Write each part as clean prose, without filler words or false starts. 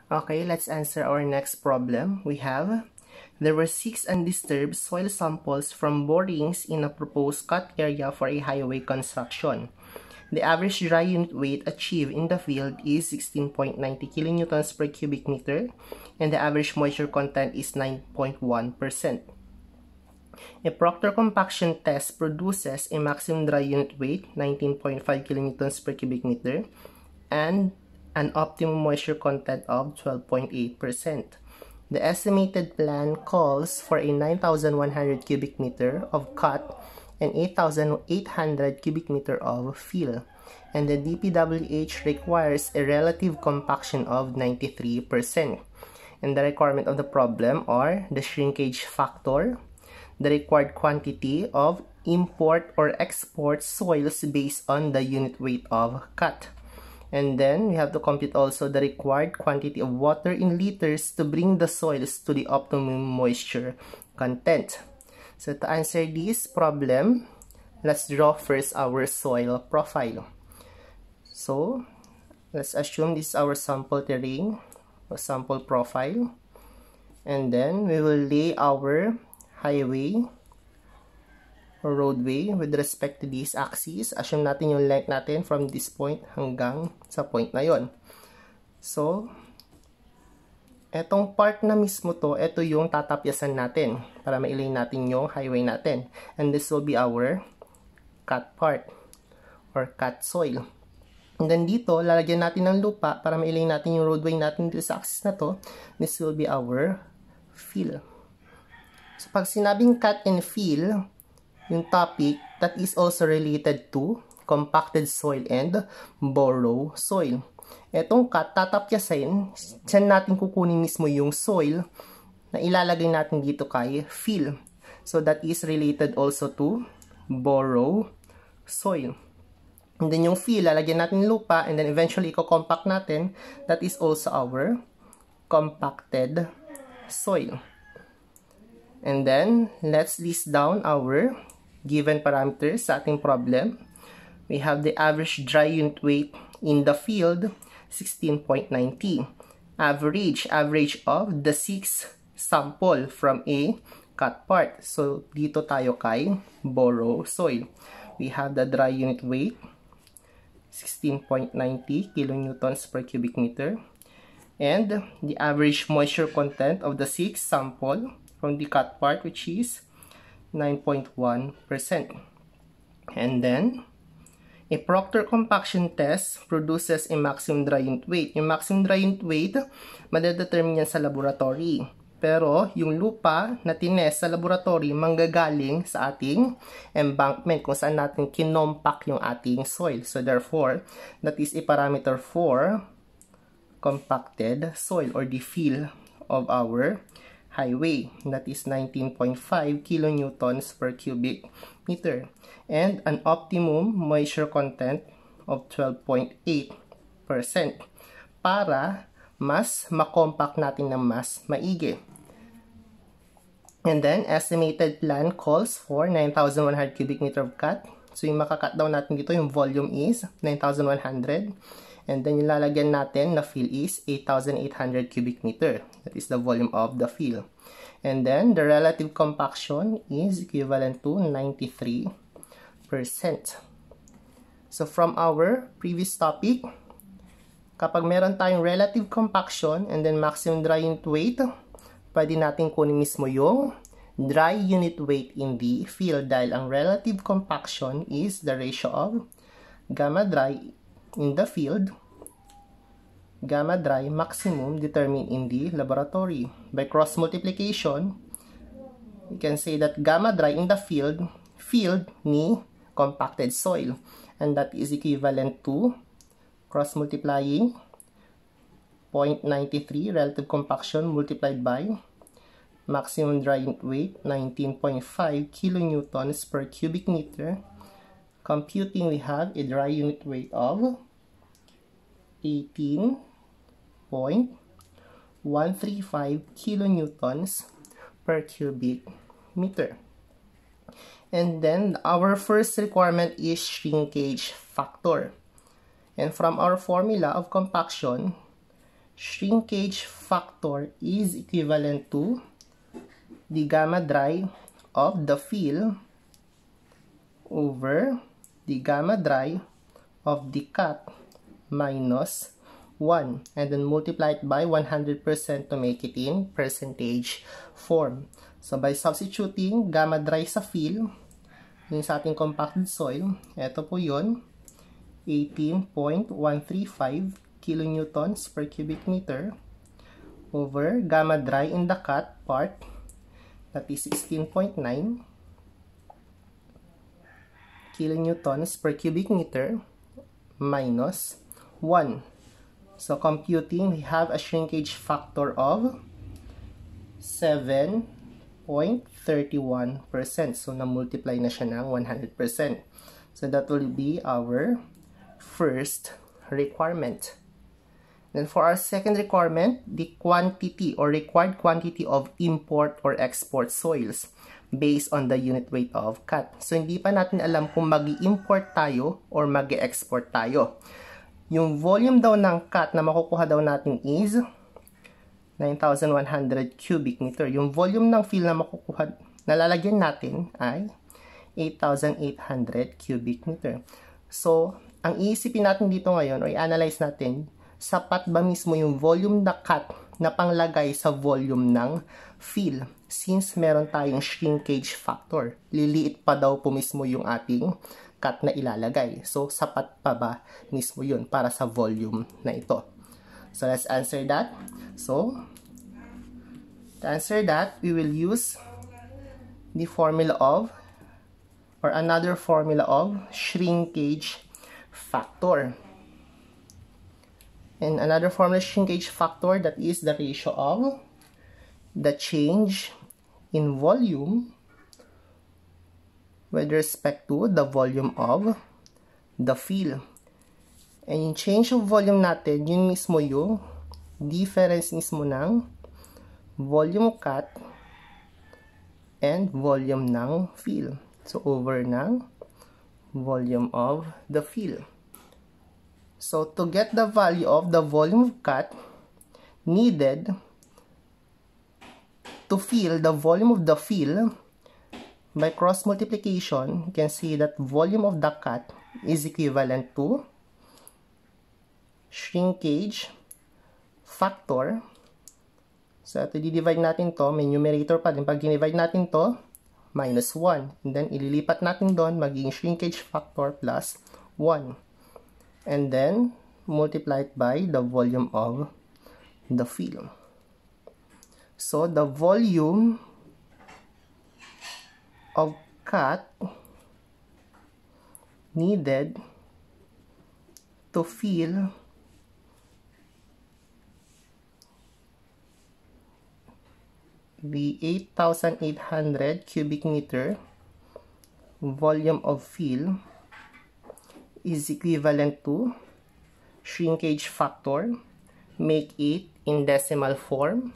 Okay, let's answer our next problem. We have, there were 6 undisturbed soil samples from borings in a proposed cut area for a highway construction. The average dry unit weight achieved in the field is 16.90 kilonewtons per cubic meter, and the average moisture content is 9.1%. A Proctor compaction test produces a maximum dry unit weight, 19.5 kilonewtons per cubic meter, and an optimum moisture content of 12.8%. The estimated plan calls for a 9,100 cubic meter of cut and 8,800 cubic meter of fill, and the DPWH requires a relative compaction of 93%. And the requirement of the problem are the shrinkage factor, the required quantity of import or export soils based on the unit weight of cut. And then we have to compute also the required quantity of water in liters to bring the soils to the optimum moisture content. So to answer this problem, let's draw first our soil profile. So let's assume this is our sample terrain or sample profile. And then we will lay our highway or roadway with respect to this axis. Assume natin yung length natin from this point hanggang sa point na yon. So, etong part na mismo to, ito yung tatapyasan natin para mailay natin yung highway natin. And this will be our cut part or cut soil. And then dito, lalagyan natin ng lupa para mailay natin yung roadway natin dito sa axis na to. This will be our fill. So, pag sinabing cut and fill, yung topic, that is also related to compacted soil and borrow soil. Etong cut, tatapyasin, dyan natin kukunin mismo yung soil na ilalagay natin dito kay fill. So, that is related also to borrow soil. And then yung fill, lalagyan natin lupa, and then eventually, i-compact natin, that is also our compacted soil. And then, let's list down our given parameters sa ating problem. We have the average dry unit weight in the field, 16.90. Average of the 6 sample from a cut part. So, dito tayo kay borrow soil. We have the dry unit weight, 16.90 kilonewtons per cubic meter. And the average moisture content of the 6 sample from the cut part, which is 9.1%. And then, a Proctor compaction test produces a maximum dry unit weight. Yung maximum dry unit weight, madadetermine yan sa laboratory. Pero, yung lupa na tinest sa laboratory, manggagaling sa ating embankment kung saan natin kinompak yung ating soil. So, therefore, that is a parameter for compacted soil or the fill of our highway. That is 19.5 kilonewtons per cubic meter. And an optimum moisture content of 12.8% para mas makompact natin ng mas maigi. And then, estimated plan calls for 9,100 cubic meter of cut. So, yung makakat down natin dito, yung volume is 9,100. And then, yung lalagyan natin na fill is 8,800 cubic meter. That is the volume of the fill. And then, the relative compaction is equivalent to 93%. So, from our previous topic, kapag meron tayong relative compaction and then maximum dry unit weight, pwede natin kunin mismo yung dry unit weight in the field dahil ang relative compaction is the ratio of gamma dry in the field, gamma dry maximum determined in the laboratory. By cross multiplication, you can say that gamma dry in the field ni compacted soil, and that is equivalent to cross multiplying 0.93 relative compaction multiplied by maximum dry unit weight 19.5 kilonewtons per cubic meter. Computing, we have a dry unit weight of 18.135 kilonewtons per cubic meter. And then, our first requirement is shrinkage factor. And from our formula of compaction, shrinkage factor is equivalent to the gamma dry of the fill over the gamma dry of the cut minus 1, and then multiply it by 100% to make it in percentage form. So by substituting gamma dry sa fill, yung sa ating compacted soil, ito po yun, 18.135 kilonewtons per cubic meter over gamma dry in the cut part, that is 16.9 kilonewtons per cubic meter minus 1. So computing, we have a shrinkage factor of 7.31%. So na-multiply na siya ng 100%. So that will be our first requirement. Then for our second requirement, the quantity or required quantity of import or export soils based on the unit weight of cut. So hindi pa natin alam kung mag-i-import tayo or mag-i-export tayo. Yung volume daw ng cut na makukuha daw natin is 9,100 cubic meter. Yung volume ng fill na makukuha, nalalagyan natin ay 8,800 cubic meter. So, ang iisipin natin dito ngayon o i-analyze natin, sapat ba mismo yung volume na cut na panglagay sa volume ng fill? Since meron tayong shrinkage factor, liliit pa daw po mismo yung ating cut na ilalagay. So, sapat pa ba mismo yun para sa volume na ito? So, let's answer that. So, to answer that, we will use the formula of, or another formula of shrinkage factor. And another formula shrinkage factor, that is the ratio of the change in volume with respect to the volume of the fill. And yung change of volume natin, yun mismo yung difference mismo ng volume cut and volume ng fill. So, over ng volume of the fill. So, to get the value of the volume of cut needed to fill the volume of the fill, by cross multiplication, you can see that volume of the cut is equivalent to shrinkage factor. So, ito di-divide natin to, may numerator pa din. Pag divide natin to, minus 1. And then, ililipat natin doon, magiging shrinkage factor plus 1. And then, multiply it by the volume of the fill. So, the volume of cut needed to fill the 8,800 cubic meter volume of fill is equivalent to shrinkage factor, make it in decimal form,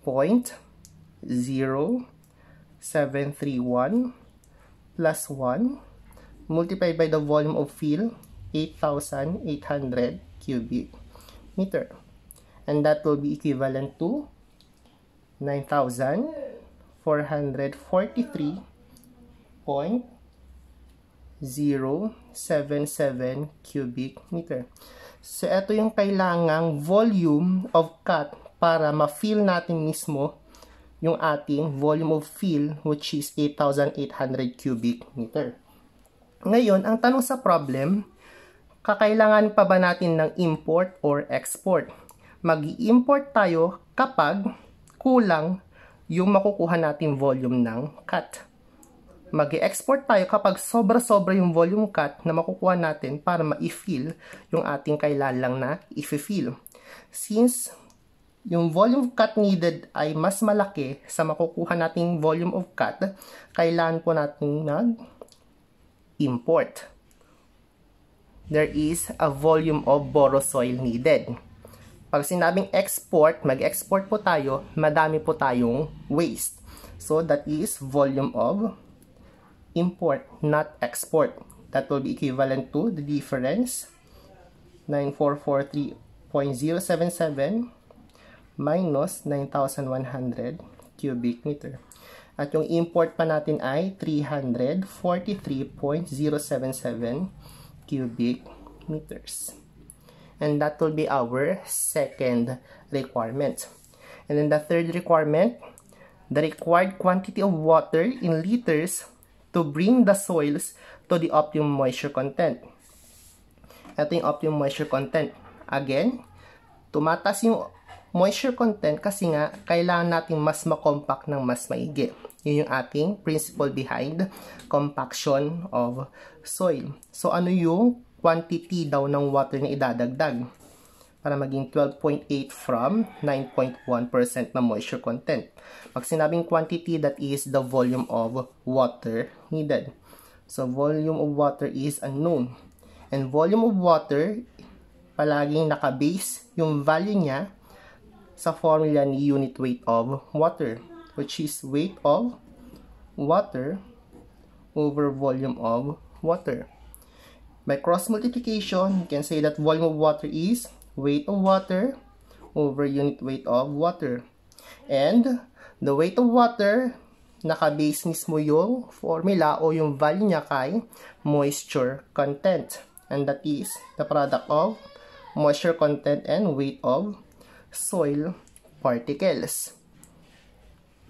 0.0731 plus 1 multiplied by the volume of fill, 8,800 cubic meter. And that will be equivalent to 9,443.077 cubic meter. So, ito yung kailangang volume of cut para ma-fill natin mismo yung ating volume of fill, which is 8,800 cubic meter. Ngayon, ang tanong sa problem, kakailangan pa ba natin ng import or export? Mag-i-import tayo kapag kulang yung makukuha natin volume ng cut. Mag-i-export tayo kapag sobra-sobra yung volume cut na makukuha natin para ma-fill yung ating kailangan na i-fill. Since yung volume cut needed ay mas malaki sa makukuha nating volume of cut, kailangan po natin nag-import. There is a volume of boro soil needed. Pag sinabing export, mag-export po tayo, madami po tayong waste. So, that is volume of import, not export. That will be equivalent to the difference, 0.077 minus 9,100 cubic meter. At yung import pa natin ay 343.077 cubic meters. And that will be our second requirement. And then the third requirement, the required quantity of water in liters to bring the soils to the optimum moisture content. Ito yung optimum moisture content. Again, tumataas yung moisture content kasi nga kailangan natin mas makompact ng mas maigi. Yun yung ating principle behind compaction of soil. So ano yung quantity daw ng water na idadagdag para maging 12.8 from 9.1% na moisture content? Pag sinabing quantity, that is the volume of water needed. So volume of water is unknown. And volume of water, palaging nakabase yung value niya sa formula ni unit weight of water, which is weight of water over volume of water. By cross multiplication, you can say that volume of water is weight of water over unit weight of water. And the weight of water, nakabase mismo yung formula o yung value niya kay moisture content. And that is the product of moisture content and weight of soil particles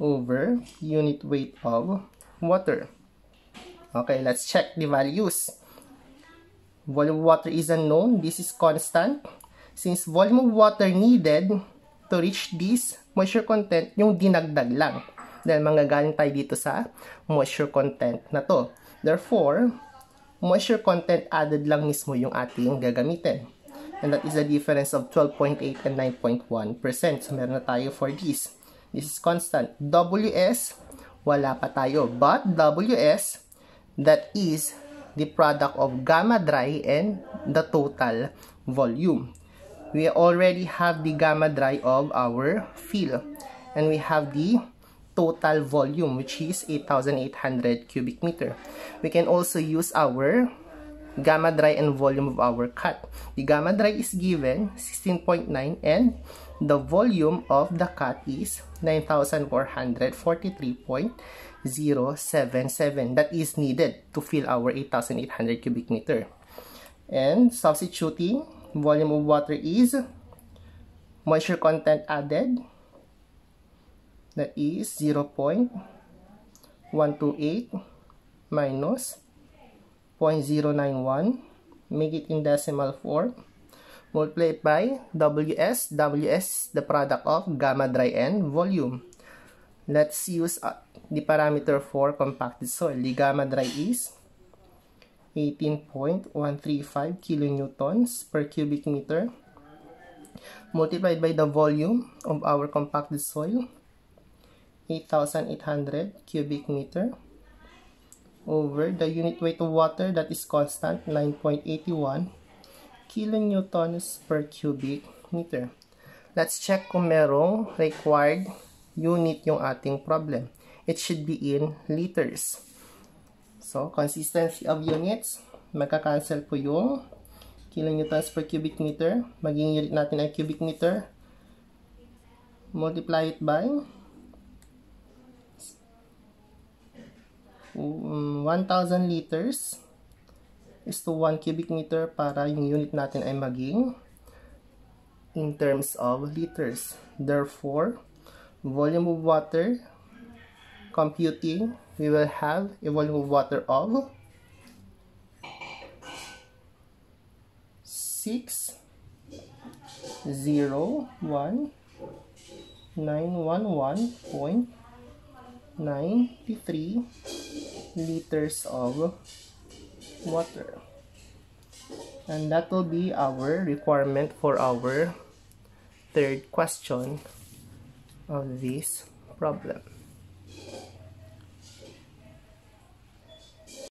over unit weight of water. Okay, let's check the values. Volume of water is unknown. This is constant. Since volume of water needed to reach this moisture content, yung dinagdag lang. Dahil manggagaling tayo dito sa moisture content na to. Therefore, moisture content added lang mismo yung ating gagamitin. And that is the difference of 12.8 and 9.1%. So, meron na tayo for this. This is constant. WS, wala pa tayo. But WS, that is the product of gamma dry and the total volume. We already have the gamma dry of our fill. And we have the total volume, which is 8,800 cubic meter. We can also use our gamma dry and volume of our cut. The gamma dry is given 16.9 and the volume of the cut is 9,443.077. That is needed to fill our 8,800 cubic meter. And substituting, volume of water is moisture content added, that is 0.128 minus 0.091, make it in decimal form, multiply by WS. WS, the product of gamma dry and volume. Let's use the parameter for compacted soil. The gamma dry is 18.135 kilonewtons per cubic meter, multiplied by the volume of our compacted soil, 8,800 cubic meter, over the unit weight of water, that is constant, 9.81 kilonewtons per cubic meter. Let's check kung merong required unit yung ating problem. It should be in liters. So, consistency of units, magka-cancel po yung kilonewtons per cubic meter. Maging unit natin ay cubic meter. Multiply it by 1,000 liters is to 1 cubic meter para yung unit natin ay maging in terms of liters. Therefore, volume of water computing, we will have a volume of water of 601,911.93 liters of water. And that will be our requirement for our third question of this problem.